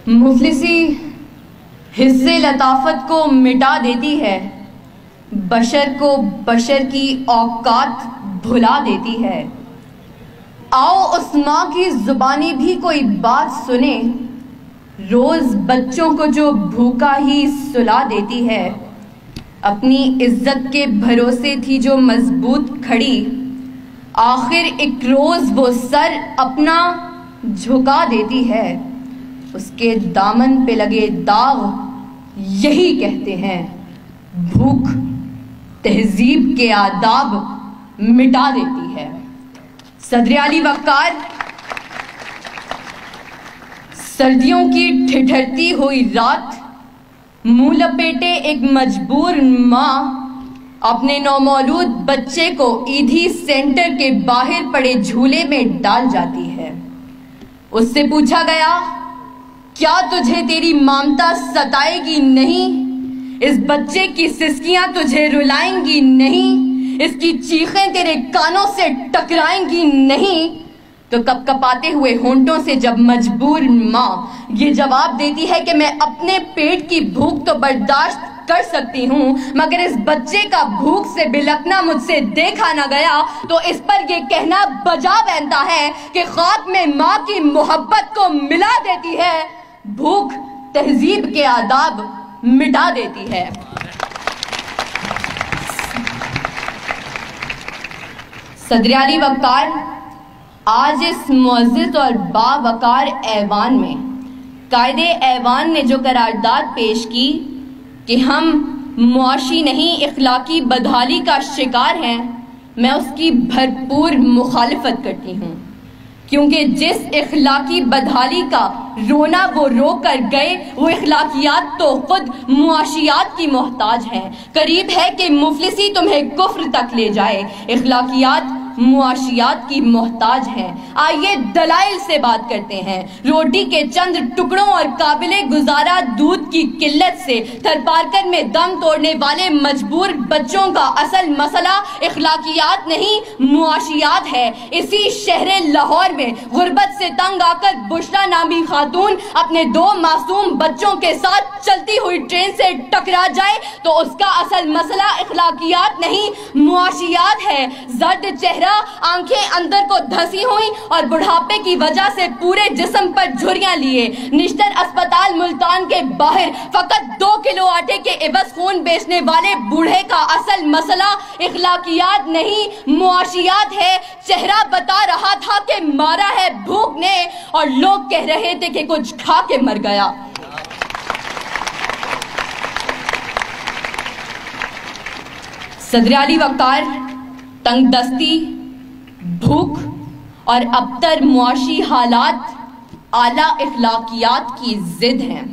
مفلسی حصے لطافت کو مٹا دیتی ہے، بشر کو بشر کی اوقات بھلا دیتی ہے۔ آؤ اس ماں کی زبانی بھی کوئی بات سنے، روز بچوں کو جو بھوکا ہی سلا دیتی ہے۔ اپنی عزت کے بھروسے تھی جو مضبوط کھڑی، آخر ایک روز وہ سر اپنا جھکا دیتی ہے۔ اس کے دامن پہ لگے داغ یہی کہتے ہیں، بھوک تہذیب کے آداب مٹا دیتی ہے۔ صدر علی وقار، سردیوں کی ٹھٹھرتی ہوئی رات، منہ لپیٹے ایک مجبور ماں اپنے نومولود بچے کو ایدھی سینٹر کے باہر پڑے جھولے میں ڈال جاتی ہے۔ اس سے پوچھا گیا، کیا تجھے تیری مامتا ستائے گی نہیں؟ اس بچے کی سسکیاں تجھے رلائیں گی نہیں؟ اس کی چیخیں تیرے کانوں سے ٹکرائیں گی نہیں؟ تو کپ کپاتے ہوئے ہونٹوں سے جب مجبور ماں یہ جواب دیتی ہے کہ میں اپنے پیٹ کی بھوک تو برداشت کر سکتی ہوں، مگر اس بچے کا بھوک سے بلکنا مجھ سے دیکھا نہ گیا، تو اس پر یہ کہنا بجا بنتا ہے کہ خاک میں ماں کی محبت کو ملا دیتی ہے، بھوک تہذیب کے آداب مٹا دیتی ہے۔ صدر علی وقار آج اس معزز اور باوقار ایوان میں قائد ایوان نے جو قرارداد پیش کی کہ ہم معاشی نہیں اخلاقی بدحالی کا شکار ہیں، میں اس کی بھرپور مخالفت کرتی ہوں، کیونکہ جس اخلاقی بدحالی کا رونا وہ رو کر گئے، وہ اخلاقیات تو خود معاشیات کی محتاج ہیں۔ قریب ہے کہ مفلسی تمہیں کفر تک لے جائے، اخلاقیات معاشیات کی محتاج ہیں۔ آئیے دلائل سے بات کرتے ہیں۔ روٹی کے چند ٹکڑوں اور قابل گزارا دودھ کی قلت سے تھر پارکر میں دم توڑنے والے مجبور بچوں کا اصل مسئلہ اخلاقیات نہیں معاشیات ہے۔ اسی شہر لاہور میں غربت سے تنگ آ کر بشرا نامی خاتون اپنے 2 معصوم بچوں کے ساتھ چلتی ہوئی ٹرین سے ٹکرا جائے تو اس کا اصل مسئلہ اخلاقیات نہیں معاشیات ہے۔ زرد چہرہ، آنکھیں اندر کو دھسی ہوئی اور بڑھاپے کی وجہ سے پورے جسم پر جھریاں لیے، نشتر اسپتال ملتان کے باہر فقط 2 کلو آٹے کے عوض خون بیچنے والے بوڑھے کا اصل مسئلہ اخلاقیات نہیں معاشیات ہے۔ چہرہ بتا رہا تھا کہ مارا ہے بھوک نے، اور لوگ کہہ رہے تھے کہ کچھ کھا کے مر گیا۔ صدر علی وقار تنگ دستی، بھوک اور ابتر معاشی حالات اعلیٰ اخلاقیات کی ضد ہیں۔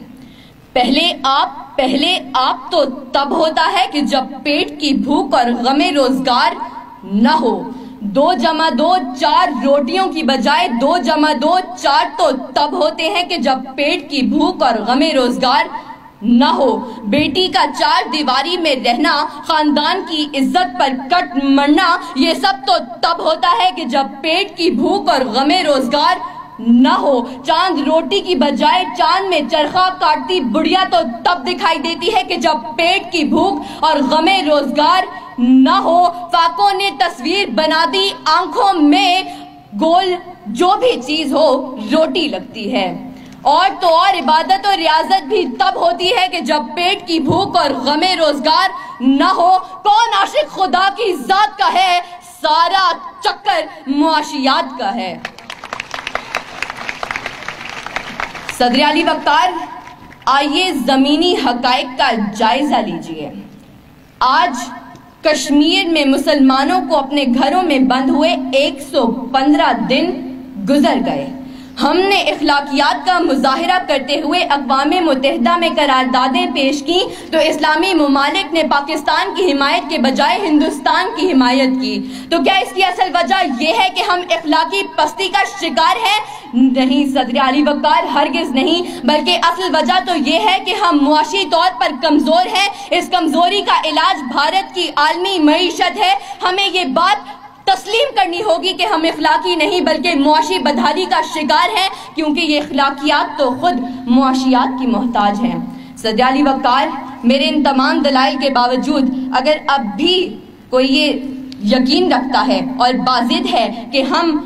پہلے آپ تو تب ہوتا ہے کہ جب پیٹ کی بھوک اور غم روزگار نہ ہو۔ 2 جمع 2 4 روٹیوں کی بجائے 2 جمع 2 4 تو تب ہوتے ہیں کہ جب پیٹ کی بھوک اور غم روزگار نہ ہو۔ بیٹی کا 4 دیواری میں رہنا، خاندان کی عزت پر کٹ مرنا، یہ سب تو تب ہوتا ہے کہ جب پیٹ کی بھوک اور غم روزگار نہ ہو۔ چاند روٹی کی بجائے چاند میں چرخہ کاٹتی بڑھیا تو تب دکھائی دیتی ہے کہ جب پیٹ کی بھوک اور غم روزگار نہ ہو۔ فاقوں نے تصویر بنا دی، آنکھوں میں گول جو بھی چیز ہو روٹی لگتی ہے۔ اور تو اور عبادت اور ریاضت بھی تب ہوتی ہے کہ جب پیٹ کی بھوک اور غم روزگار نہ ہو۔ کون عاشق خدا کی ذات کا ہے؟ سارا چکر معاشیات کا ہے۔ صدر علی وقار، آئیے زمینی حقائق کا جائزہ لیجئے۔ آج کشمیر میں مسلمانوں کو اپنے گھروں میں بند ہوئے 115 دن گزر گئے۔ ہم نے اخلاقیات کا مظاہرہ کرتے ہوئے اقوام متحدہ میں قراردادیں پیش کی تو اسلامی ممالک نے پاکستان کی حمایت کے بجائے ہندوستان کی حمایت کی۔ تو کیا اس کی اصل وجہ یہ ہے کہ ہم اخلاقی پستی کا شکار ہیں؟ نہیں صدر علی وقار، ہرگز نہیں، بلکہ اصل وجہ تو یہ ہے کہ ہم معاشی طور پر کمزور ہیں۔ اس کمزوری کا علاج بھارت کی عالمی معیشت ہے۔ ہمیں یہ بات تسلیم کرنی ہوگی کہ ہم اخلاقی نہیں بلکہ معاشی بدحالی کا شکار ہیں، کیونکہ یہ اخلاقیات تو خود معاشیات کی محتاج ہیں۔ صدر علی وقار، میرے ان تمام دلائل کے باوجود اگر اب بھی کوئی یہ یقین رکھتا ہے اور بازد ہے کہ ہم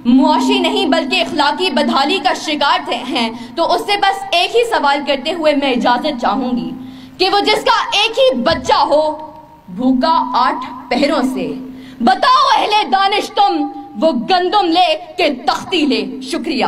معاشی نہیں بلکہ اخلاقی بدحالی کا شکار ہیں، تو اس سے بس ایک ہی سوال کرتے ہوئے میں اجازت چاہوں گی کہ وہ جس کا ایک ہی بچہ ہو بھوکا 8 پہروں سے، بتاؤ اہل دانش تم وہ گندم لے کہ تختی لے۔ شکریہ۔